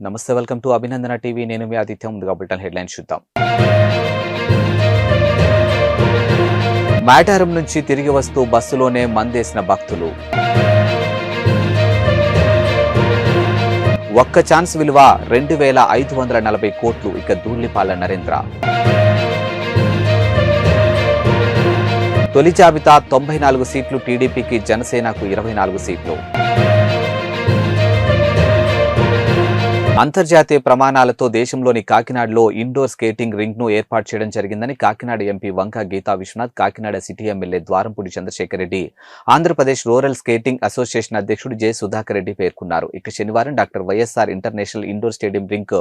నమస్తే, welcome to Abhinandana TV. నేను మీ ఆదిత్య. ముందుగా బులెటిన్ హెడ్లైన్స్ చూద్దాం. మేడారం నుంచి తిరిగి వస్తూ బస్సులోనే మందేసిన భక్తులు. ఒక్క ఛాన్స్ విలువ 2,540 కోట్లు. ఇక ధూళిపాల నరేంద్ర. తొలి జాబితా 94 సీట్లు టీడీపీకి, జనసేనకు 24 సీట్లు. అంతర్జాతీయ ప్రమాణాలతో దేశంలోని కాకినాడలో ఇండోర్ స్కేటింగ్ రింగ్ ను ఏర్పాటు చేయడం జరిగిందని Kakinada MP Vanga Geetha Viswanath, Kakinada city MLA Dwarampudi Chandrasekhar Reddy, Andhra Pradesh rural skating association అధ్యక్షుడు జె సుధాకర్ రెడ్డి పేర్కొన్నారు. ఇక శనివారం doctor YSR international indoor stadium ring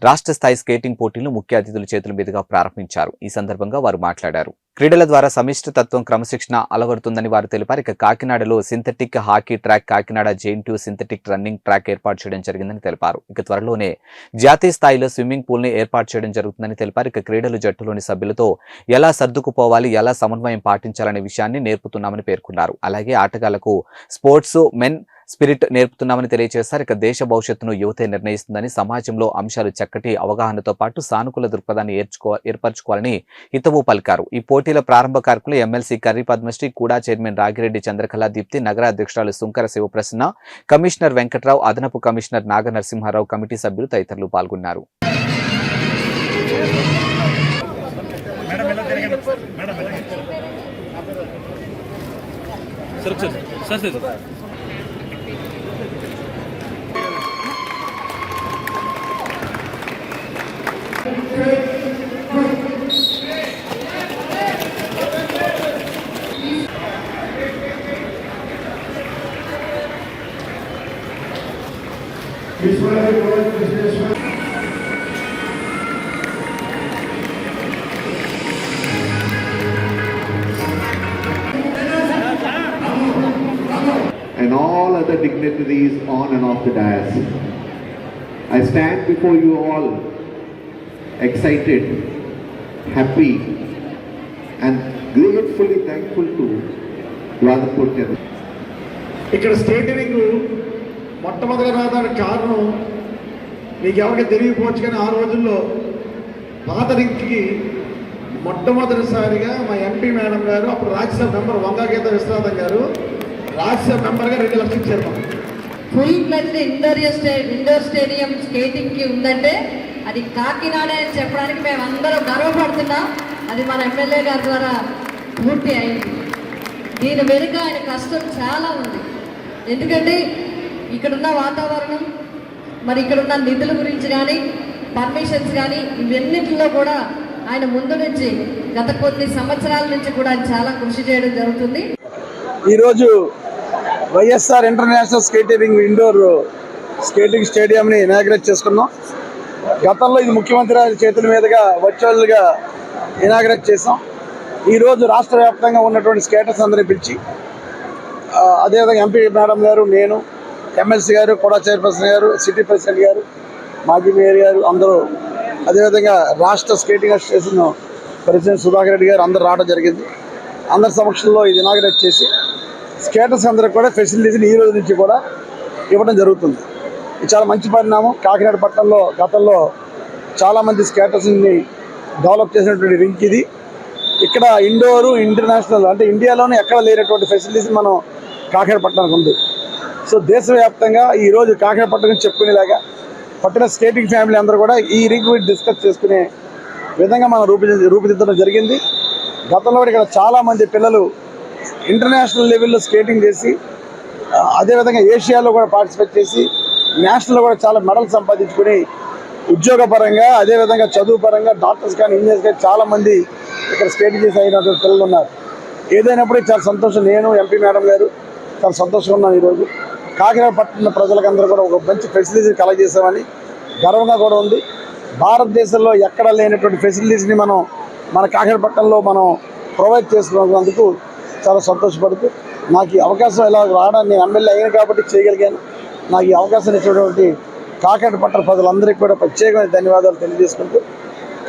రాష్ట్ర స్థాయి స్కేటింగ్ పోటీలను ముఖ్య అతిథుల చేతుల మీదుగా ప్రారంభించారు. ఈ సందర్భంగా వారు మాట్లాడారు. క్రీడల ద్వారా సమిష్టి తత్వం, క్రమశిక్షణ అలవడుతుందని వారు తెలిపారు. ఇక కాకినాడలో synthetic hockey track, Kakinada JNTU synthetic running track ఏర్పాటు చేయడం జరిగిందని తెలిపారు. ఇక త్వరలోనే జాతీయ స్థాయిలో స్విమ్మింగ్ పూల్ ని ఏర్పాటు చేయడం జరుగుతుందని తెలిపారు. ఇక క్రీడలు జట్టులోని సభ్యులతో ఎలా సర్దుకుపోవాలి, ఎలా సమన్వయం పాటించాలనే విషయాన్ని నేర్పుతున్నామని పేర్కొన్నారు. అలాగే ఆటగాళ్లకు స్పోర్ట్స్ మెన్ స్పిరిట్ నేర్పుతున్నామని తెలియజేశారు. ఇక దేశ భవిష్యత్తును యువతే నిర్ణయిస్తుందని, సమాజంలో అంశాలు చక్కటి అవగాహనతో పాటు సానుకూల దృక్పథాన్ని ఏర్పరచుకోవాలని హితవు పలికారు. ఈ పోటీల ప్రారంభ కార్యక్రమంలో ఎమ్మెల్సీ కర్రీ పద్మశ్రీ, కూడా చైర్మన్ రాగిరెడ్డి చంద్రకళ దీప్తి, నగర అధ్యక్షురాలు సుంకర శివప్రసన్న, కమిషనర్ వెంకట్రావు, అదనపు కమిషనర్ నాగ నరసింహారావు, కమిటీ సభ్యులు తదితరులు పాల్గొన్నారు. And all other dignitaries on and off the dais. I stand before you all excited, happy and gratefully thankful to Vladaporte. ఇక్కడ స్కేటింగ్ మొట్టమొదటి రావడానికి కారణం మీకు ఎవరికి తెలియకపోవచ్చు, కానీ ఆ రోజుల్లో పాత రింగ్కి మొట్టమొదటిసారిగా మా ఎంపీ మేడం గారు, అప్పుడు రాజ్యసభ మెంబర్ వంక గీతా విశ్వనాథన్ గారు రాజ్యసభ మెంబర్గా 2 లక్షలు ఇచ్చారు. మాకు ఫుల్ ఫ్లెడ్జ్డ్ ఇండోర్ స్టేడియం స్కేటింగ్కి ఉందంటే అది కాకినాడ అని చెప్పడానికి మేము అందరం గర్వపడుతున్నాం. అది మన ఎమ్మెల్యే గారి ద్వారా పూర్తి అయింది. దీని వెనుక ఆయన కష్టం చాలా ఉంది. ఎందుకంటే ఇక్కడున్న వాతావరణం, మరి ఇక్కడున్న నిధుల గురించి కానీ, పర్మిషన్స్ కానీ, ఇవన్నిటిలో కూడా ఆయన ముందు నుంచి గత కొన్ని సంవత్సరాల నుంచి కూడా ఆయన చాలా కృషి చేయడం జరుగుతుంది. ఈరోజు YSR international skating indoor skating స్టేడియంని ఇనాగ్రేట్ చేసుకున్నాం. గతంలో ఇది ముఖ్యమంత్రి చేతుల మీదుగా వర్చువల్గా ఇనాగ్రేట్ చేసాం. ఈరోజు రాష్ట్ర వ్యాప్తంగా ఉన్నటువంటి స్కేటర్స్ అందరినీ పిలిచి, అదేవిధంగా ఎంపీ మేడం గారు, నేను, ఎమ్మెల్సీ గారు, కూడా చైర్పర్సన్ గారు, సిటీ ప్రెసిడెంట్ గారు, మాజీ మేయర్ గారు అందరూ, అదేవిధంగా రాష్ట్ర skating association president Sudhakar Reddy గారు అందరూ రావడం జరిగింది. అందరి సమక్షంలో ఇది ఇనాగ్రేట్ చేసి స్కేటర్స్ అందరికి కూడా ఫెసిలిటీస్ని ఈ రోజు నుంచి కూడా ఇవ్వడం జరుగుతుంది. ఇది చాలా మంచి పరిణామం. కాకినాడ పట్టణంలో గతంలో చాలామంది స్కేటర్స్ని డెవలప్ చేసినటువంటి రింక్ ఇది. ఇక్కడ ఇండోరు ఇంటర్నేషనల్ అంటే ఇండియాలోనే ఎక్కడ లేనటువంటి ఫెసిలిటీస్ మనం కాకినాడ పట్టణానికి ఉంది. సో దేశవ్యాప్తంగా ఈరోజు కాకినాడ పట్టణం చెప్పుకునేలాగా పట్టణ స్కేటింగ్ ఫ్యామిలీ అందరూ కూడా ఈ రింగ్ గురించి డిస్కస్ చేసుకునే విధంగా మనం రూపుదిద్దడం జరిగింది. గతంలో కూడా ఇక్కడ చాలామంది పిల్లలు ఇంటర్నేషనల్ లెవెల్లో స్కేటింగ్ చేసి, అదేవిధంగా ఏషియాలో కూడా పార్టిసిపేట్ చేసి, నేషనల్లో కూడా చాలా మెడల్స్ సంపాదించుకొని ఉద్యోగపరంగా, అదేవిధంగా చదువు పరంగా డాక్టర్స్ కానీ, ఇంజనీర్స్ కానీ చాలామంది ఇక్కడ స్కేటింగ్ చేసి అయినటువంటి పిల్లలు ఉన్నారు. ఏదైనప్పుడు చాలా సంతోషం. నేను, ఎంపీ మేడం గారు చాలా సంతోషంగా ఉన్నాను. ఈరోజు కాకినాడ పట్టణ ప్రజలకందరూ కూడా ఒక మంచి ఫెసిలిటీస్ కలగజేసామని గర్వంగా కూడా ఉంది. భారతదేశంలో ఎక్కడ లేనటువంటి ఫెసిలిటీస్ని మన కాకినాడ పట్టణంలో మనం ప్రొవైడ్ చేసుకున్నందుకు చాలా సంతోషపడుతూ, నాకు ఈ అవకాశం ఇలా రావడానికి, నేను ఎమ్మెల్యే అయినా కాబట్టి చేయగలిగాను. నాకు ఈ అవకాశం ఇచ్చినటువంటి కాకినాడ పట్టణ ప్రజలందరికీ కూడా ప్రత్యేకమైన ధన్యవాదాలు తెలియజేసుకుంటూ,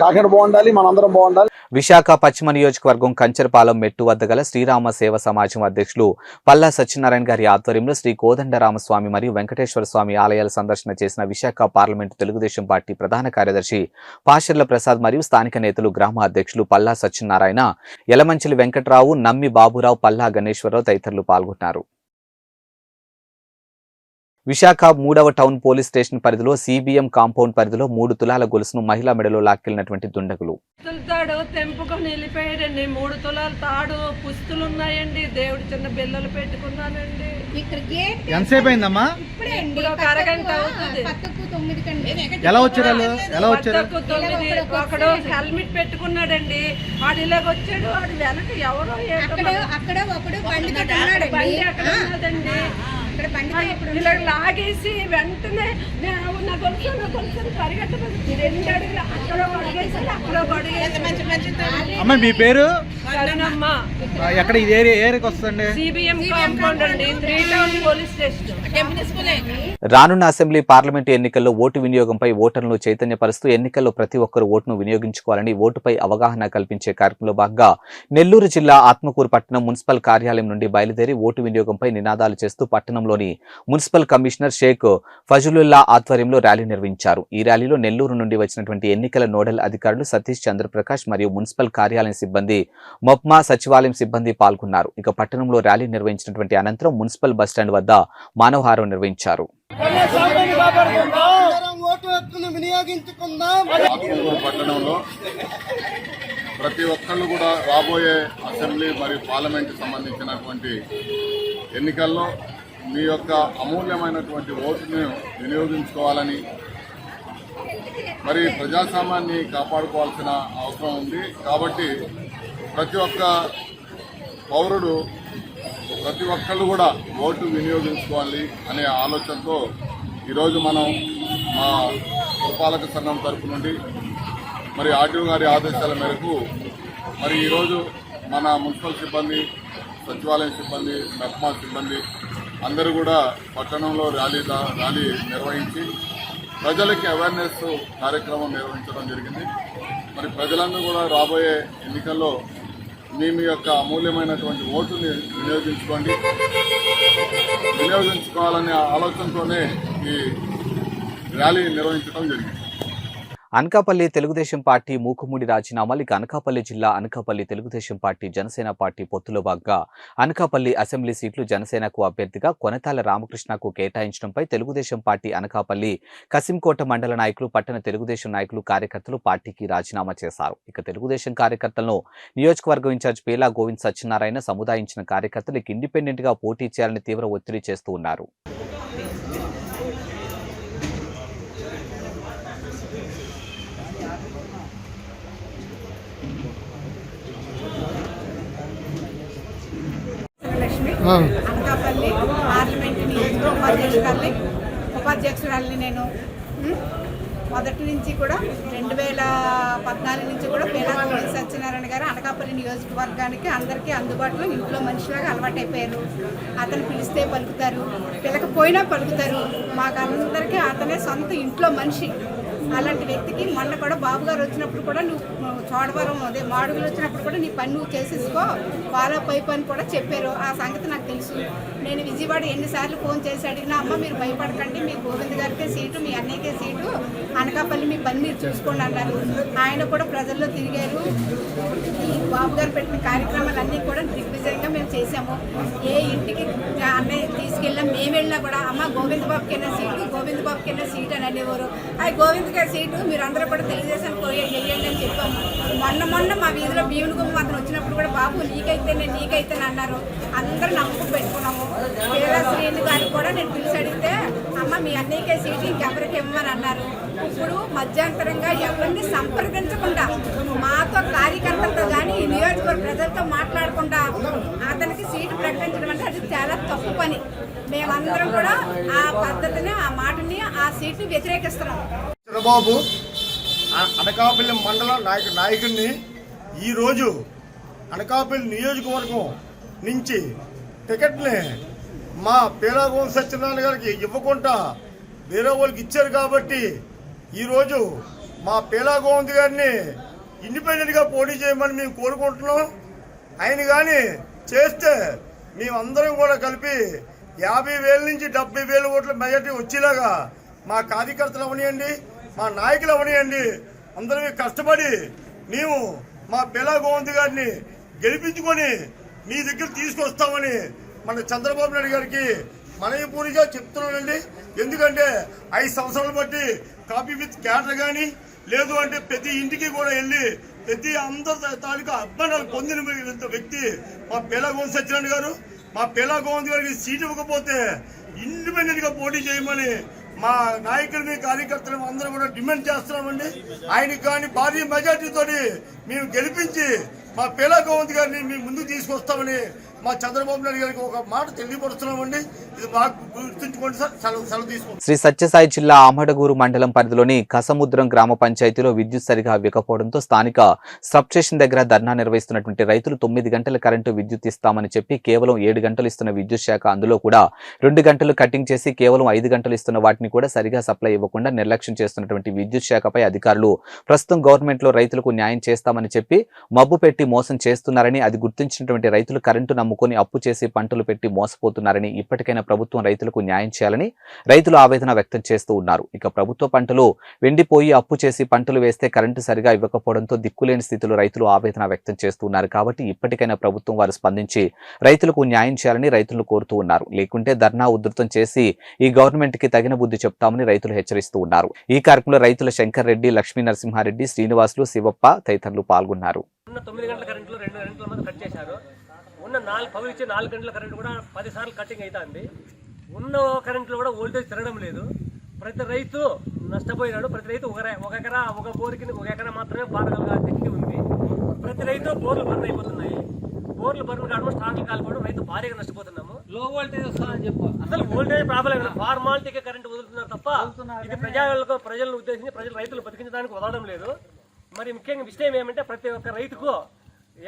కాకినాడ బాగుండాలి, మనందరం బాగుండాలి. విశాఖ పశ్చిమ నియోజకవర్గం కంచరపాలెం మెట్టు వద్ద గల శ్రీరామ సేవ సమాజం అధ్యక్షులు పల్లా సత్యనారాయణ గారి ఆధ్వర్యంలో శ్రీ కోదండరామస్వామి మరియు వెంకటేశ్వర స్వామి ఆలయాల సందర్శన చేసిన విశాఖ పార్లమెంటు తెలుగుదేశం పార్టీ ప్రధాన కార్యదర్శి పాషర్ల ప్రసాద్ మరియు స్థానిక నేతలు గ్రామ అధ్యక్షులు పల్లా సత్యనారాయణ, యలమంచిలి వెంకట్రావు, నమ్మి బాబురావు, పల్లా గణేశ్వరరావు తదితరులు పాల్గొన్నారు. విశాఖ 3వ టౌన్ పోలీస్ స్టేషన్ పరిధిలో సిబిఎం కాంపౌండ్ పరిధిలో 3 తులాల గొలుసును మహిళా మెడలో లాక్కెళ్లినటువంటి దుండగులు. తాడు తెంపుకొని వెళ్ళిపోయాడండి. 3 తులాల తాడు పుస్తులు ఉన్నాయండి. దేవుడు చిన్న బిల్లలు పెట్టుకున్నానండి. ఎంతసేపు అయిందమ్మా? ఇప్పుడు ఒక అరగంట అవుతుంది. ఎలా వచ్చారు? ఒకడు హెల్మెట్ పెట్టుకున్నాడండి. వాడు ఇలాగ వచ్చాడు. వాడు వెనక ఎవరో ఇలా లాగేసి వెంటనే నా గొలుసు పరిగెట్టబడి 2 అడుగులు అక్కడ అడిగేసి అక్కడ అమ్మ మీ పేరు? అమ్మ ఎక్కడ ఇది ఏరియాకి వస్తుంది? సిబిఎం కాంపౌండ్ అండి, 3 టౌన్ పోలీస్ స్టేషన్. రానున్న అసెంబ్లీ పార్లమెంటు ఎన్నికల్లో ఓటు వినియోగంపై ఓటర్లను చైతన్యపరుస్తూ ఎన్నికల్లో ప్రతి ఒక్కరూ ఓటును వినియోగించుకోవాలని ఓటుపై అవగాహన కల్పించే కార్యక్రమంలో భాగంగా నెల్లూరు జిల్లా ఆత్మకూరు పట్టణం మున్సిపల్ కార్యాలయం నుండి బయలుదేరి ఓటు వినియోగంపై నినాదాలు చేస్తూ పట్టణంలోని మున్సిపల్ కమిషనర్ షేక్ ఫజలుల్లా ఆధ్వర్యంలో ర్యాలీ నిర్వహించారు. ఈ ర్యాలీలో నెల్లూరు నుండి వచ్చినటువంటి ఎన్నికల నోడల్ అధికారులు సతీష్ చంద్రప్రకాష్ మరియు మున్సిపల్ కార్యాలయం సిబ్బంది, మొప్మా సచివాలయం సిబ్బంది పాల్గొన్నారు. ఇక పట్టణంలో ర్యాలీ నిర్వహించినటువంటి అనంతరం మున్సిపల్ బస్టాండ్ వద్ద మానవహారం నిర్వహించారు. పట్టణంలో ప్రతి ఒక్కళ్ళు కూడా రాబోయే అసెంబ్లీ మరియు పార్లమెంట్ సంబంధించినటువంటి ఎన్నికల్లో మీ యొక్క అమూల్యమైనటువంటి ఓటును వినియోగించుకోవాలని, మరి ప్రజాస్వామ్యాన్ని కాపాడుకోవాల్సిన అవసరం ఉంది. కాబట్టి ప్రతి ఒక్క పౌరుడు, ప్రతి ఒక్కళ్ళు కూడా ఓటు వినియోగించుకోవాలి అనే ఆలోచనతో ఈరోజు మనం మా పురపాలక సంఘం తరపు నుండి మరి ఆర్డీఓ గారి ఆదేశాల మేరకు మరి ఈరోజు మన మున్సిపల్ సిబ్బంది, సచివాలయం సిబ్బంది, మెప్మా సిబ్బంది అందరూ కూడా పట్టణంలో ర్యాలీ నిర్వహించి ప్రజలకి అవేర్నెస్ కార్యక్రమం నిర్వహించడం జరిగింది. మరి ప్రజలందరూ కూడా రాబోయే ఎన్నికల్లో మీ యొక్క అమూల్యమైనటువంటి ఓటుని వినియోగించుకోవాలనే ఆలోచనతోనే ఈ ర్యాలీ నిర్వహించడం జరిగింది. అనకాపల్లి తెలుగుదేశం పార్టీ మూకుముడి రాజీనామాలు. ఇక అనకాపల్లి జిల్లా అనకాపల్లి తెలుగుదేశం పార్టీ జనసేన పార్టీ పొత్తులో భాగంగా అనకాపల్లి అసెంబ్లీ సీట్లు జనసేనకు అభ్యర్థిగా కొనతాల రామకృష్ణకు కేటాయించడంపై తెలుగుదేశం పార్టీ అనకాపల్లి కసింకోట మండల నాయకులు, పట్టణ తెలుగుదేశం నాయకులు, కార్యకర్తలు పార్టీకి రాజీనామా చేశారు. ఇక తెలుగుదేశం కార్యకర్తలను నియోజకవర్గం ఇన్ఛార్జ్ పేలా గోవింద్ సత్యనారాయణ సముదాయించిన కార్యకర్తలు ఇండిపెండెంట్ గా పోటీ చేయాలని తీవ్ర ఒత్తిడి చేస్తూ ఉన్నారు. అనకాపల్లి పార్లమెంట్ నియోజకవర్గ ఉపాధ్యక్షురాలని నేను మొదటి నుంచి కూడా 2014 నుంచి కూడా పేలా గోవింద్ సత్యనారాయణ గారు అనకాపల్లి నియోజకవర్గానికి అందరికీ అందుబాటులో ఇంట్లో మనిషిలాగా అలవాటైపోయారు. అతను పిలిస్తే పలుకుతారు, పిలకపోయినా పలుకుతారు. మాకందరికీ అతనే సొంత ఇంట్లో మనిషి. అలాంటి వ్యక్తికి మొన్న కూడా బాబు గారు వచ్చినప్పుడు కూడా నువ్వు చోడవరం మాడుగులు వచ్చినప్పుడు కూడా నీ పని నువ్వు చేసేసుకో, వాళ్ళ పై పని కూడా చెప్పారు. ఆ సంగతి నాకు తెలుసు. నేను విజయవాడ ఎన్నిసార్లు ఫోన్ చేసి అడిగినా, అమ్మ మీరు భయపడకండి, మీ గోవింద్ గారికే సీటు, మీ అన్నయ్యకే సీటు, అనకాపల్లి మీ పని మీరు చూసుకోండి అన్నారు. ఆయన కూడా ప్రజల్లో తిరిగారు. ఈ బాబు గారు పెట్టిన కార్యక్రమాలన్నీ కూడా దిగ్విజయంగా మేము చేసాము. ఏ ఇంటికి అన్నయ్య తీసుకెళ్ళాం, మేము వెళ్ళినా కూడా అమ్మ గోవింద్ బాబుకైనా సీటు, గోవింద్ బాబుకైనా సీటు అని అనేవారు. అది గోవింద్ గారి సీటు మీరు అందరూ కూడా తెలుగుదేశం వెయ్యండి అని చెప్పాము. మొన్న మా వీధిలో భీమునిగుమ్మ అతను వచ్చినప్పుడు కూడా బాబు నీకైతే అన్నారు. అందరూ నమ్మకం పెట్టుకున్నాము. పేలా శ్రీని గారికి కూడా నేను పిలిచి అడిగితే, అమ్మ మీ అన్నయ్యకే సీటు ఇంకెవరికి ఇవ్వమని అన్నారు. ఇప్పుడు మధ్యంతరంగా ఎవరిని సంప్రదించకుండా మాతో కార్యకర్తలతో కానీ ఈ నియోజకవర్గ ప్రజలతో మాట్లాడకుండా అతనికి సీటు ప్రకటించడం అంటే అది చాలా తప్పు పని. మేమందరం కూడా ఆ పద్ధతిని, ఆ మాటని, ఆ సీటు వ్యతిరేకిస్తున్నాం. చంద్రబాబు అనకాపల్లి మండల నాయకుడిని ఈరోజు అనకాపల్లి నియోజకవర్గం నుంచి టికెట్ని మా పేలా గోవింద్ సత్యనారాయణ గారికి ఇవ్వకుండా వేరే వాళ్ళకి ఇచ్చారు. కాబట్టి ఈరోజు మా పేలా గోవింద్ గారిని ఇండిపెండెంట్గా పోటీ చేయమని మేము కోరుకుంటున్నాం. ఆయన కానీ చేస్తే మేమందరం కూడా కలిపి 50,000 నుంచి 70,000 ఓట్ల మెజార్టీ వచ్చేలాగా మా కార్యకర్తలు అవనియండి, మా నాయకులు అవనియండి, అందరం కష్టపడి మేము మా పిల్ల గోవింద్ గారిని గెలిపించుకొని మీ దగ్గర తీసుకొస్తామని మన చంద్రబాబు నాయుడు గారికి మనయపూరిగా చెప్తున్నానండి. ఎందుకంటే 5 సంవత్సరాలు బట్టి కాపీ విత్ క్యాటర్ కానీ లేదు అంటే ప్రతి ఇంటికి కూడా వెళ్ళి ప్రతి అందరి తాలూకా అభిమానాలు పొందిన వ్యక్తి మా పిల్ల గోవింద్ సత్యనారాయణ గారు. మా పిల్ల గోవింద్ గారికి సీటు ఇవ్వకపోతే ఇండిపెండెంట్ గా పోటీ చేయమని మా నాయకులని కార్యకర్తలు అందరూ కూడా డిమాండ్ చేస్తున్నామండి. ఆయనకి కానీ భారీ మెజార్టీతో మేము గెలిపించి మా పిల్ల గోవింద్ గారిని మేము ముందుకు తీసుకొస్తామని మా చంద్రబాబు నాయుడు గారికి ఒక మాట తెలియపరుస్తున్నామండి. ఇది బాగా గుర్తుంచుకోండి సార్. సెలవు తీసుకుంటాం. శ్రీ సత్యసాయి జిల్లా ఆమడగూరు మండలం పరిధిలోని కసముద్రం గ్రామ పంచాయతీలో విద్యుత్ సరిగా ఇవ్వకపోవడంతో స్థానిక సబ్స్టేషన్ దగ్గర ధర్నా నిర్వహిస్తున్నటువంటి రైతులు 9 గంటల కరెంటు విద్యుత్ ఇస్తామని చెప్పి కేవలం 7 గంటలు ఇస్తున్న విద్యుత్ శాఖ అందులో కూడా 2 గంటలు కటింగ్ చేసి కేవలం 5 గంటలు ఇస్తున్న వాటిని కూడా సరిగా సప్లై ఇవ్వకుండా నిర్లక్ష్యం చేస్తున్నటువంటి విద్యుత్ శాఖపై అధికారులు ప్రస్తుతం గవర్నమెంట్ లో రైతులకు న్యాయం చేస్తామని చెప్పి మబ్బు పెట్టి మోసం చేస్తున్నారని, అది గుర్తించినటువంటి రైతులు కరెంటు నమ్ముకొని అప్పు చేసి పంటలు పెట్టి మోసపోతున్నారని, ఇప్పటికైనా ప్రభుత్వం రైతులకు న్యాయం చేయాలని రైతులు ఆవేదన వ్యక్తం చేస్తూ ఉన్నారు. ఇక ప్రభుత్వ పంటలు వెండిపోయి అప్పు చేసి పంటలు వేస్తే కరెంటు సరిగా ఇవ్వకపోవడంతో దిక్కులేని స్థితిలో రైతులు ఆవేదన వ్యక్తం చేస్తూ ఉన్నారు. కాబట్టి ఇప్పటికైనా ప్రభుత్వం వారు స్పందించి రైతులకు న్యాయం చేయాలని రైతులు కోరుతూ ఉన్నారు. లేకుంటే ధర్నా ఉధృతం చేసి ఈ గవర్నమెంట్ కి తగిన బుద్ధి చెప్తామని రైతులు హెచ్చరిస్తూ ఉన్నారు. ఈ కార్యక్రమంలో రైతుల శంకర్ రెడ్డి, లక్ష్మీ నరసింహారెడ్డి, శ్రీనివాసులు, శివప్ప తదితరులు పాల్గొన్నారు. 9 గంటల కరెంట్లో 2 గంటల మంది కట్ చేశారు. ఉన్న 4 గంటల కరెంట్ కూడా 10 సార్లు కటింగ్ అవుతుంది. ఉన్న కరెంట్లో కూడా వోల్టేజ్ తిరగడం లేదు. ప్రతి రైతు నష్టపోయినాడు. ప్రతి రైతు ఒక ఎకరా ఒక బోర్కి 1 ఎకరా మాత్రమే పారగలగా శక్తి ఉంది. ప్రతి రైతు బోర్లు బర్న్ అయిపోతున్నాయి. బోర్లు బర్న్ కావడం స్టార్ట్లు కాలిపోవడం రైతు భారీగా నష్టపోతున్నాము. లో వోల్టేజ్ వస్తుందని చెప్పు. అసలు వోల్టేజ్ ప్రాబ్లం లేదు. ఫార్మాలిటీకి కరెంట్ వదులుతున్నారు తప్ప ఇది ప్రజలను ఉద్దేశించి రైతులు బతికించడానికి వదలడం లేదు. మరి ముఖ్యంగా విషయం ఏమంటే ప్రతి ఒక్క రైతుకు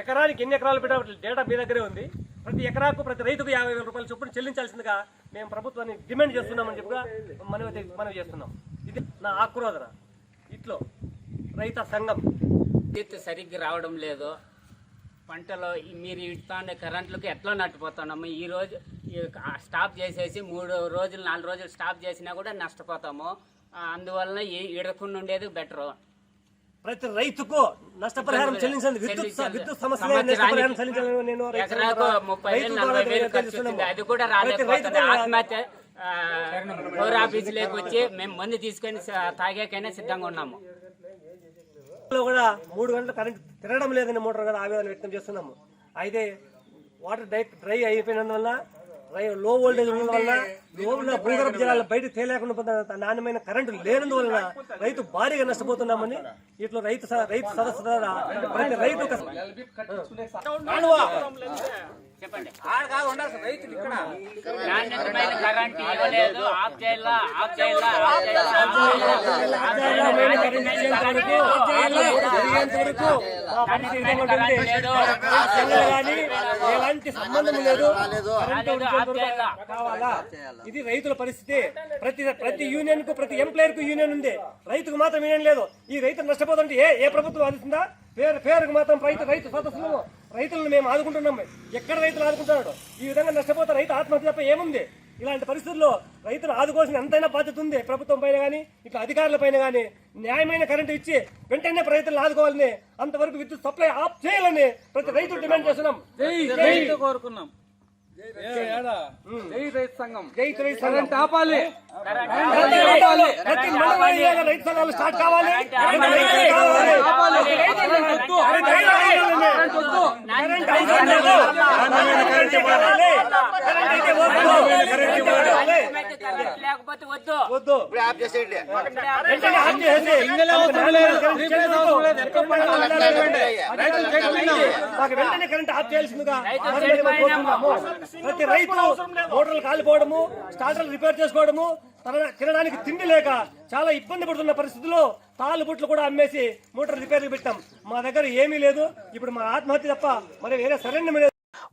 ఎకరానికి ఎన్ని ఎకరాలు పెట్టే డేటా మీ దగ్గరే ఉంది. ప్రతి ఎకరాకు ప్రతి రైతుకు 50,000 రూపాయలు చొప్పున చెల్లించాల్సిందిగా మేము ప్రభుత్వాన్ని డిమాండ్ చేస్తున్నామని చెప్పగా మనవి చేస్తున్నాం. ఇది నా ఆక్రోధన. ఇట్లో రైత సంఘం విద్యుత్ సరిగ్గా రావడం లేదు. పంటలో మీరు ఇస్తానే కరెంట్లకు ఎట్లా నట్టుపోతున్నాము. ఈరోజు స్టాప్ చేసేసి 3 రోజులు 4 రోజులు స్టాప్ చేసినా కూడా నష్టపోతాము. అందువలన ఇడకుండా ఉండేది బెటరు. ప్రతి రైతుకు నష్టపరిహారం చెల్లించండి. విద్యుత్ సమస్య ఎకరాకు 30,000-40,000 ఖర్చు వచ్చింది. అది కూడా రాలేకపోతుంది. ఆత్మహత్య పౌర ఆఫీసులోకి వచ్చి మేము మందు తీసుకొని తాగాకైనా సిద్ధంగా ఉన్నాము. కూడా 3 గంటలు కరెంట్ తిరగడం లేదని మోటార్ కదా ఆవేదన వ్యక్తం చేస్తున్నాము. అయితే వాటర్ డ్రై అయిపోయినందువల్ల లో వోల్టేజ్ ఉండడం వల్ల లోపల భూగర్భ జలాలు బయట తేలేకుండా నాణ్యమైన కరెంటు లేనందువలన రైతు భారీగా నష్టపోతున్నామని ఇట్లా రైతు సదస్సు ద్వారా ప్రతి రైతు చెప్పండి. నాణ్యతమైన కరెంట్ ఇవ్వలేదు. ఆఫ్ చేయాలా ఎలాంటి సంబంధం లేదు. కావాలా? ఇది రైతుల పరిస్థితి. ప్రతి యూనియన్ కు ప్రతి ఎంప్లాయర్ కు యూనియన్ ఉంది. రైతుకు మాత్రం యూనియన్ లేదు. ఈ రైతు నష్టపోతుంటే ఏ ప్రభుత్వం ఆదుతుందా? పేరుకు మాత్రం రైతు సదస్సులు రైతులను మేము ఆదుకుంటున్నాం. ఎక్కడ రైతులు ఆదుకుంటున్నాడు? ఈ విధంగా నష్టపోతే రైతు ఆత్మహత్య తప్ప ఏముంది? ఇలాంటి పరిస్థితుల్లో రైతులు ఆదుకోవాల్సిన ఎంతైనా బాధ్యత ఉంది ప్రభుత్వం పైన కానీ ఇట్లా అధికారుల పైన కానీ. న్యాయమైన కరెంటు ఇచ్చి వెంటనే రైతులను ఆదుకోవాలని, అంతవరకు విద్యుత్ సప్లై ఆఫ్ చేయాలని ప్రతి రైతులు డిమాండ్ చేస్తున్నాం. కోరుకున్నాం. జై రైతు సంఘం. కరెంట్ ఆపాలి. ప్రతి మండలంలో రైతు సంఘాలు స్టార్ట్ కావాలి. లేకపోతే వద్దు. వెంటనే కరెంట్ ఆఫ్ చేయాల్సిందిగా ప్రతి రైతు మోటార్లు కాలిపోవడము, స్టార్టర్లు రిపేర్ చేసుకోవడము, తినడానికి తిండి లేక చాలా ఇబ్బంది పడుతున్న పరిస్థితుల్లో తాళ్ళబుట్లు కూడా అమ్మేసి మోటార్ రిపేర్లు పెట్టాం. మా దగ్గర ఏమీ లేదు. ఇప్పుడు మా ఆత్మహత్య తప్ప మరి వేరే సరైన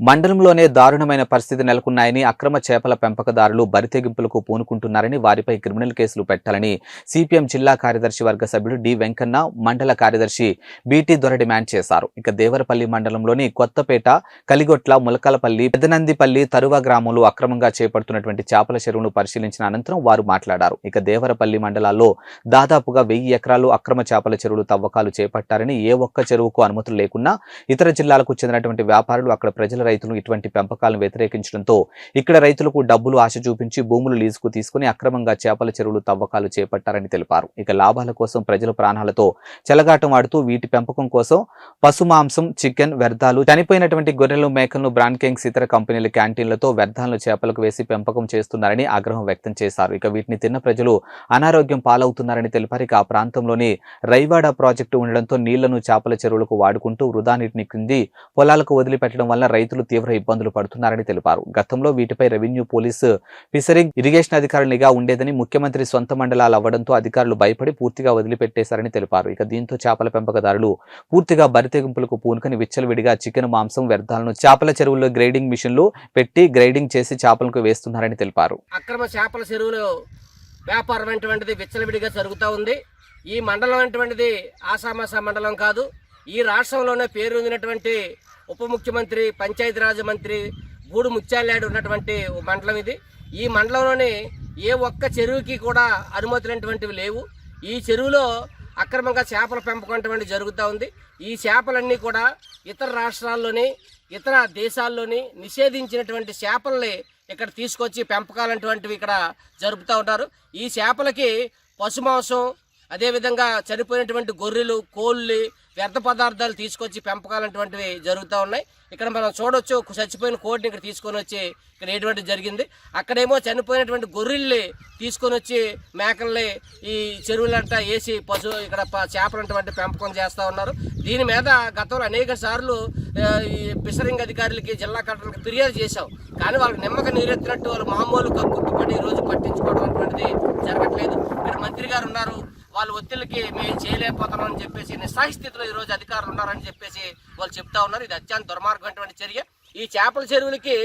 మండలంలోనే దారుణమైన పరిస్థితి నెలకొన్నాయని, అక్రమ చేపల పెంపకదారులు బరితెగింపులకు పూనుకుంటున్నారని, వారిపై క్రిమినల్ కేసులు పెట్టాలని సిపిఎం జిల్లా కార్యదర్శి వర్గ సభ్యుడు డి వెంకన్న, మండల కార్యదర్శి బిటి దొర డిమాండ్ చేశారు. ఇక దేవరపల్లి మండలంలోని కొత్తపేట, కలిగొట్ల, ములకలపల్లి, పెదనందిపల్లి, తరువ గ్రామంలో అక్రమంగా చేపడుతున్నటువంటి చేపల చెరువును పరిశీలించిన అనంతరం వారు మాట్లాడారు. ఇక దేవరపల్లి మండలాల్లో దాదాపుగా 1000 ఎకరాలు అక్రమ చేపల చెరువులు తవ్వకాలు చేపట్టారని, ఏ ఒక్క చెరువుకు అనుమతులు లేకున్నా ఇతర జిల్లాలకు చెందినటువంటి వ్యాపారులు అక్కడ ప్రజల రైతులు ఇటువంటి పెంపకాలను వ్యతిరేకించడంతో ఇక్కడ రైతులకు డబ్బులు ఆశ చూపించి భూములు లీజుకు తీసుకుని అక్రమంగా చేపల చెరువులు తవ్వకాలు చేపట్టారని తెలిపారు. ఇక లాభాల కోసం ప్రజల ప్రాణాలతో చెలగాటం ఆడుతూ వీటి పెంపకం కోసం పశు మాంసం, చికెన్ వ్యర్థాలు, చనిపోయినటువంటి గొర్రెలు, మేకలను బ్రాండ్ కింగ్స్ ఇతర కంపెనీల క్యాంటీన్లతో వ్యర్థాలను చేపలకు వేసి పెంపకం చేస్తున్నారని ఆగ్రహం వ్యక్తం చేశారు. ఇక వీటిని తిన్న ప్రజలు అనారోగ్యం పాలవుతున్నారని తెలిపారు. ఇక ఆ ప్రాంతంలోని రైవాడ ప్రాజెక్టు ఉండడంతో నీళ్లను చేపల చెరువులకు వాడుకుంటూ వృధా నీటిని కింది పొలాలకు వదిలిపెట్టడం వల్ల రైతులు తీవ్ర ఇబ్బందులు పడుతున్నారని తెలిపారు. గతంలో వీటిపై రెవెన్యూ, పోలీసు, ఫిషరింగ్, ఇరిగేషన్ అధికారుల నిఘా ఉండేదని, ముఖ్యమంత్రి సొంత మండలాలు అవ్వడంతో అధికారులు భయపడి పూర్తిగా వదిలిపెట్టేశారని తెలిపారు. ఇక దీంతో చేపల పెంపకదారులు పూర్తిగా బరితెగింపులకు పూనుకొని విచ్చలవిడిగా చికెన్, మాంసం వ్యర్థాలను చేపల చెరువుల్లో గ్రేడింగ్ మిషన్లు పెట్టి గ్రేడింగ్ చేసి చేపలకు వేస్తున్నారని తెలిపారు. అక్రమ చేపల చెరువులు వ్యాపారం అటువంటిది విచ్చలవిడిగా జరుగుతూ ఉంది. ఈ మండలం అటువంటిది ఆసామాసా మండలం కాదు. ఈ రాష్ట్రంలోనే పేరు పొందినటువంటి ఉప ముఖ్యమంత్రి, పంచాయతీరాజ్ మంత్రి గూడు ముత్యాలనాయుడు ఉన్నటువంటి మండలం ఇది. ఈ మండలంలోని ఏ ఒక్క చెరువుకి కూడా అనుమతులైనటువంటివి లేవు. ఈ చెరువులో అక్రమంగా చేపల పెంపకం అటువంటి జరుగుతూ ఉంది. ఈ చేపలన్నీ కూడా ఇతర రాష్ట్రాల్లోని, ఇతర దేశాల్లోని నిషేధించినటువంటి చేపల్ని ఇక్కడ తీసుకొచ్చి పెంపకాలటువంటివి ఇక్కడ జరుపుతూ ఉంటారు. ఈ చేపలకి పశుమాంసం, అదేవిధంగా చనిపోయినటువంటి గొర్రెలు, కోళ్ళు, వ్యర్థ పదార్థాలు తీసుకొచ్చి పెంపకాలటువంటివి జరుగుతూ ఉన్నాయి. ఇక్కడ మనం చూడొచ్చు, చచ్చిపోయిన కోడిని ఇక్కడ తీసుకొని వచ్చి ఇక్కడ ఎటువంటి జరిగింది. అక్కడేమో చనిపోయినటువంటి గొర్రెల్ని తీసుకొని వచ్చి మేకల్ని ఈ చెరువులంతా వేసి ఇక్కడ చేపలంటువంటి పెంపకం చేస్తూ ఉన్నారు. దీని మీద గతంలో అనేక సార్లు ఈ ఫిషరింగ్ అధికారులకి, జిల్లా కలెక్టర్లకు ఫిర్యాదు చేశాం. కానీ వాళ్ళకి నిమ్మక నీరెత్తినట్టు వాళ్ళు మామూలు కక్కుర్తిపడి ఈరోజు పట్టించుకోవడం అటువంటిది జరగట్లేదు. ఇక్కడ మంత్రి గారు ఉన్నారు, వాళ్ళ ఒత్తిళ్ళకి మేము చేయలేకపోతున్నాం అని చెప్పేసి నిస్సహాయస్థితిలో ఈరోజు అధికారులు ఉన్నారని చెప్పేసి వాళ్ళు చెప్తా ఉన్నారు. ఇది అత్యంత దుర్మార్గమైనటువంటి చర్య. ఈ చేపల చెరువులకి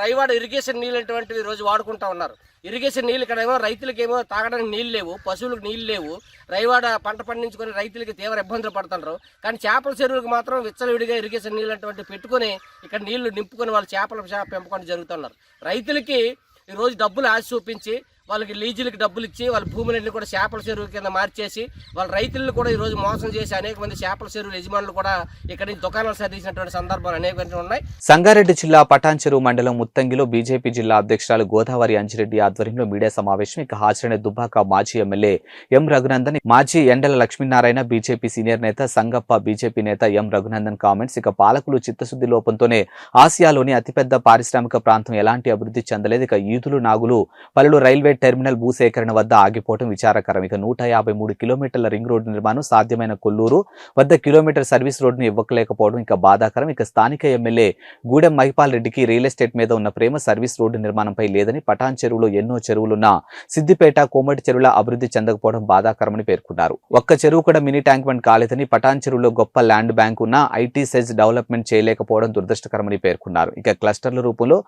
రైవాడ ఇరిగేషన్ నీళ్ళు అటువంటివి రోజు వాడుకుంటా ఉన్నారు. ఇరిగేషన్ నీళ్ళు ఇక్కడేమో రైతులకేమో తాగడానికి నీళ్ళు లేవు, పశువులకు నీళ్ళు లేవు. రైవాడ పంట పండించుకొని రైతులకి తీవ్ర ఇబ్బందులు పడుతున్నారు. కానీ చేపల చెరువులకు మాత్రం విచ్చలవిడిగా ఇరిగేషన్ నీళ్ళు అటువంటి పెట్టుకొని ఇక్కడ నీళ్లు నింపుకొని వాళ్ళు చేపల పెంపకం జరుగుతున్నారు. రైతులకి ఈరోజు డబ్బులు ఆశ చూపించి వాళ్ళకి లీజులకి డబ్బులు ఇచ్చి వాళ్ళ భూములన్నీ కూడా చేపల చెరువు కింద మార్చేసి వాళ్ళ రైతులను కూడా ఈరోజు మోసం చేసి అనేక మంది చేపల చెరువుల యజమానులు కూడా ఇక్కడ దుకాణాలు సరిసినటువంటి సందర్భాలు అనేక ఉన్నాయి. సంగారెడ్డి జిల్లా పటాన్చెరు మండలం ముత్తంగిలో బీజేపీ జిల్లా అధ్యక్షురాలు గోదావరి అంజిరెడ్డి ఆధ్వర్యంలో మీడియా సమావేశం. ఇక హాజరైన దుబ్బాక మాజీ ఎమ్మెల్యే ఎం రఘునందన్, మాజీ ఎండల లక్ష్మీనారాయణ, బీజేపీ సీనియర్ నేత సంగప్ప, బీజేపీ నేత ఎం రఘునందన్ కామెంట్స్. ఇక పాలకులు చిత్తశుద్ధి లోపంతోనే ఆసియాలోని అతిపెద్ద పారిశ్రామిక ప్రాంతం ఎలాంటి అభివృద్ధి చెందలేదు. ఇక ఈదులు నాగులు పలువురు రైల్వే టెర్మినల్ భూసేకరణ వద్ద ఆగిపోవడం విచారకరం. ఇక 153 కిలోమీటర్ల రింగ్ రోడ్డు నిర్మాణం సాధ్యమైన కొల్లూరు వద్ద కిలోమీటర్ సర్వీస్ రోడ్డును ఇవ్వలేకపోవడం ఇక బాధాకరం. ఇక స్థానిక ఎమ్మెల్యే గూడెం మహిపాల్ రెడ్డికి రియల్ ఎస్టేట్ మీద ఉన్న ప్రేమ సర్వీస్ రోడ్డు నిర్మాణంపై లేదని, పటాన్ చెరువులో ఎన్నో చెరువులున్న సిద్దిపేట, కోమటి చెరువుల అభివృద్ధి చెందకపోవడం బాధాకరమని పేర్కొన్నారు. ఒక్క చెరువు కూడా మినీ ట్యాంక్ బండ్ కాలేదని, పటాన్ చెరువులో గొప్ప ల్యాండ్ బ్యాంక్ ఉన్న ఐటీ సెజ్ డెవలప్మెంట్ చేయలేకపోవడం దురదృష్టకరమని పేర్కొన్నారు. ఇక క్లస్టర్ల రూపంలో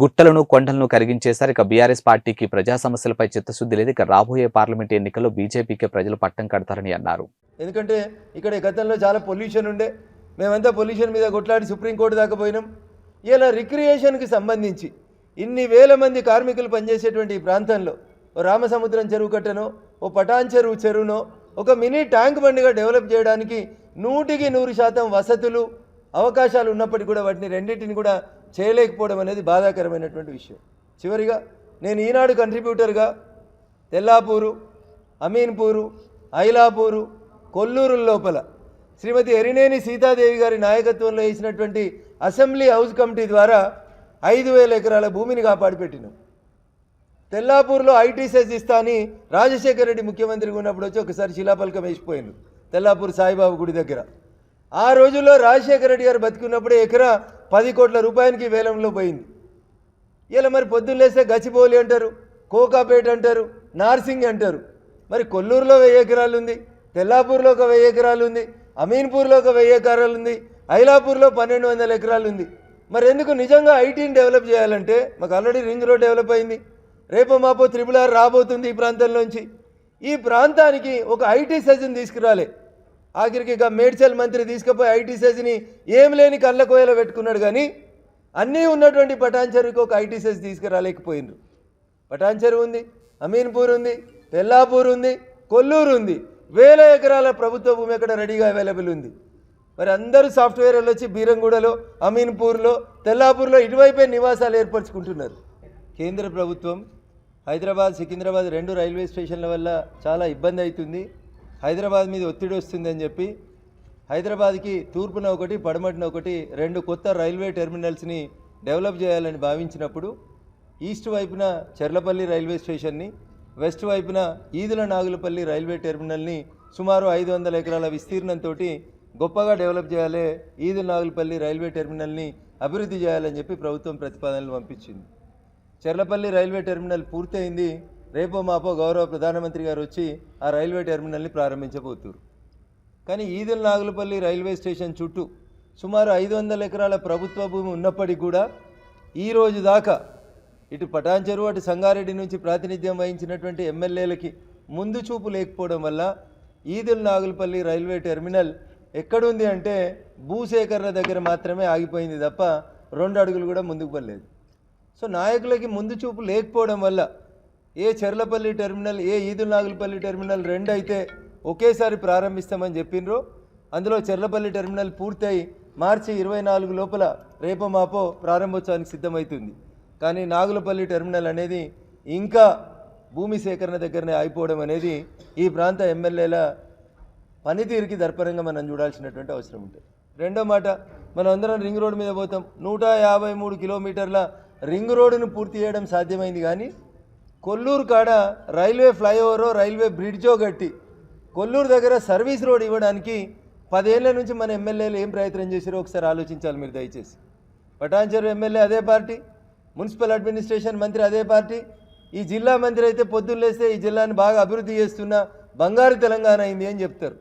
గుట్టలను, కొండలను కరిగించేశారు. ఇక బీఆర్ఎస్ పార్టీకి ప్రజా సమస్యలపై చిత్తశుద్ధి లేదు. ఇక రాబోయే పార్లమెంట్ ఎన్నికల్లో బీజేపీకి ప్రజలు పట్టం కడతారని అన్నారు. ఎందుకంటే ఇక్కడ గతంలో చాలా పొల్యూషన్ ఉండే, మేమంతా పొల్యూషన్ మీద కొట్లాడి సుప్రీంకోర్టు దాకా పోయినాం. ఇలా రిక్రియేషన్కి సంబంధించి ఇన్ని వేల మంది కార్మికులు పనిచేసేటువంటి ఈ ప్రాంతంలో ఓ రామసముద్రం చెరువు కట్టనో, ఓ పటాన్ చెరువునో ఒక మినీ ట్యాంక్ బండిగా డెవలప్ చేయడానికి 100% వసతులు, అవకాశాలు ఉన్నప్పటికీ కూడా వాటిని రెండింటిని కూడా చేయలేకపోవడం అనేది బాధాకరమైనటువంటి విషయం. చివరిగా నేను ఈనాడు కంట్రిబ్యూటర్గా తెల్లాపూరు, అమీన్పూరు, ఐలాపూరు, కొల్లూరు లోపల శ్రీమతి ఎరినేని సీతాదేవి గారి నాయకత్వంలో వేసినటువంటి అసెంబ్లీ హౌస్ కమిటీ ద్వారా 5,000 ఎకరాల భూమిని కాపాడిపెట్టినాం. తెల్లాపూర్లో ఐటీ సెజ్ ఇస్తా అని రాజశేఖర రెడ్డి ముఖ్యమంత్రిగా ఉన్నప్పుడు వచ్చి ఒకసారి శిలాపలకం వేసిపోయింది తెల్లాపూర్ సాయిబాబు గుడి దగ్గర. ఆ రోజుల్లో రాజశేఖర రెడ్డి గారు బతికున్నప్పుడే ఎకరా 10 కోట్ల రూపాయలకి వేలంలో పోయింది. ఇలా మరి పొద్దున్న లేస్తే గచ్చిబౌలి అంటారు, కోకాపేట అంటారు, నార్సింగ్ అంటారు. మరి కొల్లూరులో 1000 ఎకరాలు ఉంది, తెల్లాపూర్లో ఒక 1000 ఎకరాలు ఉంది, అమీన్పూర్లో ఒక 1000 ఎకరాలు ఉంది, ఐలాపూర్లో 1200 ఎకరాలు ఉంది. మరి ఎందుకు నిజంగా ఐటీని డెవలప్ చేయాలంటే మాకు ఆల్రెడీ రింగ్ రోడ్ డెవలప్ అయింది, రేపో మాపో RRR రాబోతుంది ఈ ప్రాంతంలోంచి. ఈ ప్రాంతానికి ఒక ఐటీ సెజ్ని తీసుకురాలే. ఆఖరికి ఇక మేడ్చల్ మంత్రి తీసుకుపోయి ఐటీ సెజ్ని ఏం లేని కళ్ళ కోయలో పెట్టుకున్నాడు, కానీ అన్నీ ఉన్నటువంటి పటాన్చెరువుకి ఒక ఐటీ సెజ్ తీసుకురాలేకపోయినరు. పటాన్చెరువు ఉంది, అమీన్పూర్ ఉంది, తెల్లాపూర్ ఉంది, కొల్లూరు ఉంది. 1000 ఎకరాల ప్రభుత్వ భూమి అక్కడ రెడీగా అవైలబుల్ ఉంది. మరి అందరూ సాఫ్ట్వేర్ వాళ్ళు వచ్చి బీరంగూడలో, అమీన్పూర్లో, తెల్లాపూర్లో ఇటువైపే నివాసాలు ఏర్పరచుకుంటున్నారు. కేంద్ర ప్రభుత్వం హైదరాబాద్, సికింద్రాబాద్ 2 రైల్వే స్టేషన్ల వల్ల చాలా ఇబ్బంది అవుతుంది, హైదరాబాద్ మీద ఒత్తిడి వస్తుందని చెప్పి హైదరాబాద్కి తూర్పున ఒకటి, పడమటిన ఒకటి 2 కొత్త రైల్వే టెర్మినల్స్ని డెవలప్ చేయాలని భావించినప్పుడు ఈస్ట్ వైపున చెర్లపల్లి రైల్వే స్టేషన్ని, వెస్ట్ వైపున ఈదుల నాగులపల్లి రైల్వే టెర్మినల్ని సుమారు 500 ఎకరాల విస్తీర్ణంతో గొప్పగా డెవలప్ చేయాలి, ఈదుల నాగులపల్లి రైల్వే టెర్మినల్ని అభివృద్ధి చేయాలని చెప్పి ప్రభుత్వం ప్రతిపాదనలు పంపించింది. చెర్లపల్లి రైల్వే టెర్మినల్ పూర్తయింది, రేపో మాపో గౌరవ ప్రధానమంత్రి గారు వచ్చి ఆ రైల్వే టెర్మినల్ని ప్రారంభించబోతున్నారు. కానీ ఈదుల నాగులపల్లి రైల్వే స్టేషన్ చుట్టూ సుమారు 500 ఎకరాల ప్రభుత్వ భూమి ఉన్నప్పటికీ కూడా ఈ రోజు దాకా ఇటు పటాన్చెరువు, అటు సంగారెడ్డి నుంచి ప్రాతినిధ్యం వహించినటువంటి ఎమ్మెల్యేలకి ముందు చూపు లేకపోవడం వల్ల ఈదుల నాగులపల్లి రైల్వే టెర్మినల్ ఎక్కడుంది అంటే భూసేకరణ దగ్గర మాత్రమే ఆగిపోయింది తప్ప 2 అడుగులు కూడా ముందుకు పడలేదు. సో నాయకులకి ముందు చూపు లేకపోవడం వల్ల ఏ చెర్లపల్లి టెర్మినల్, ఏ ఈదుల నాగులపల్లి టెర్మినల్ 2 అయితే ఒకేసారి ప్రారంభిస్తామని చెప్పినరో అందులో చెర్లపల్లి టెర్మినల్ పూర్తయి మార్చి 24 లోపల రేపో మాపో ప్రారంభోత్సవానికి సిద్ధమవుతుంది. కానీ నాగులపల్లి టెర్మినల్ అనేది ఇంకా భూమి సేకరణ దగ్గరనే ఆగిపోవడం అనేది ఈ ప్రాంత ఎమ్మెల్యేల పనితీరుకి దర్పణంగా మనం చూడాల్సినటువంటి అవసరం ఉంటుంది. రెండో మాట, మనం అందరం రింగ్ రోడ్ మీద పోతాం. 153 కిలోమీటర్ల రింగ్ రోడ్డును పూర్తి చేయడం సాధ్యమైంది, కానీ కొల్లూరు కాడ రైల్వే ఫ్లైఓవరో రైల్వే బ్రిడ్జో కట్టి కొల్లూరు దగ్గర సర్వీస్ రోడ్ ఇవ్వడానికి 10 ఏళ్ల నుంచి మన ఎమ్మెల్యేలు ఏం ప్రయత్నం చేశారో ఒకసారి ఆలోచించాలి మీరు దయచేసి. పటాన్చెరు ఎమ్మెల్యే అదే పార్టీ, మున్సిపల్ అడ్మినిస్ట్రేషన్ మంత్రి అదే పార్టీ, ఈ జిల్లా మంత్రి అయితే పొద్దున్నేస్తే ఈ జిల్లాని బాగా అభివృద్ధి చేస్తున్న బంగారు తెలంగాణ అయింది అని చెప్తారు.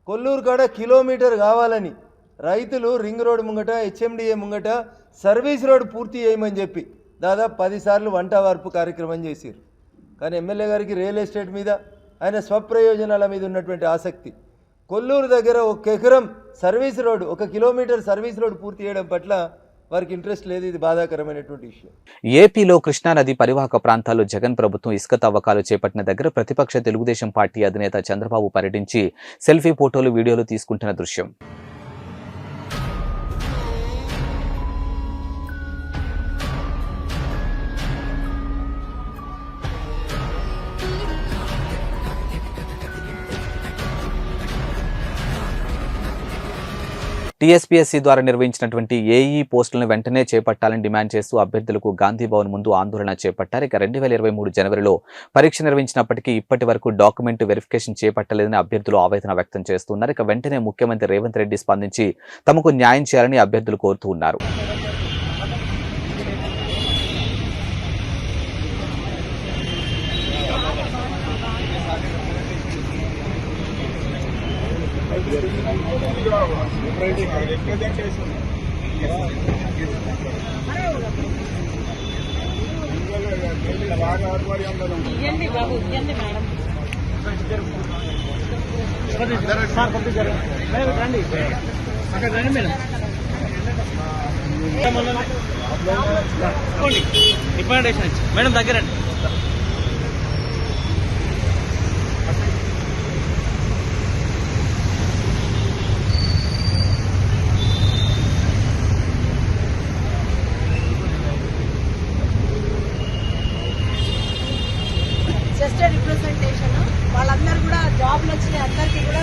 కొల్లూరు కాడ కిలోమీటర్ కావాలని రైతులు రింగ్ రోడ్ ముంగట, HMDA ముంగట సర్వీస్ రోడ్ పూర్తి చేయమని చెప్పి దాదాపు 10 సార్లు వంట వార్పు కార్యక్రమం చేశారు. కానీ ఎమ్మెల్యే గారికి రియల్ ఎస్టేట్ మీద, ఆయన స్వప్రయోజనాల మీద ఉన్నటువంటి ఆసక్తి, కొల్లూరు దగ్గర 1 ఎకరం service road, 1 kilometre service road పూర్తి చేయడం పట్ల వారికి ఇంట్రెస్ట్ లేదు. ఇది బాధాకరమైనటువంటి విషయం. ఏపీలో కృష్ణానది పరివాహక ప్రాంతాల్లో జగన్ ప్రభుత్వం ఇసుక తవ్వకాలు చేపట్టిన దగ్గర ప్రతిపక్ష తెలుగుదేశం పార్టీ అధినేత చంద్రబాబు పర్యటించి సెల్ఫీ ఫోటోలు, వీడియోలు తీసుకుంటున్న దృశ్యం. టీఎస్పీఎస్సీ ద్వారా నిర్వహించినటువంటి ఏఈ పోస్టులను వెంటనే చేపట్టాలని డిమాండ్ చేస్తూ అభ్యర్థులకు గాంధీ భవన్ ముందు ఆందోళన చేపట్టారు. ఇక 2023 జనవరిలో పరీక్ష నిర్వహించినప్పటికీ ఇప్పటి వరకు డాక్యుమెంట్ వెరిఫికేషన్ చేపట్టలేదని అభ్యర్థులు ఆవేదన వ్యక్తం చేస్తున్నారు. ఇక వెంటనే ముఖ్యమంత్రి రేవంత్ రెడ్డి స్పందించి తమకు న్యాయం చేయాలని అభ్యర్థులు కోరుతూ ఉన్నారు. మేడం దగ్గర జస్ట్ రిప్రజెంటేషన్, వాళ్ళందరూ కూడా జాబ్లు వచ్చినాయి, అందరికీ కూడా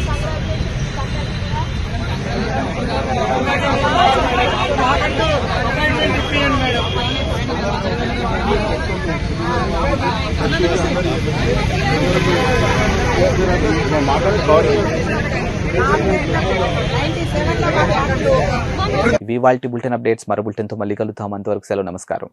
ఇవాల్టి బులెటిన్ అప్డేట్స్ మరో బులెటిన్తో మళ్ళీ కలుద్దాం. అంతవరకు సెలవు, నమస్కారం.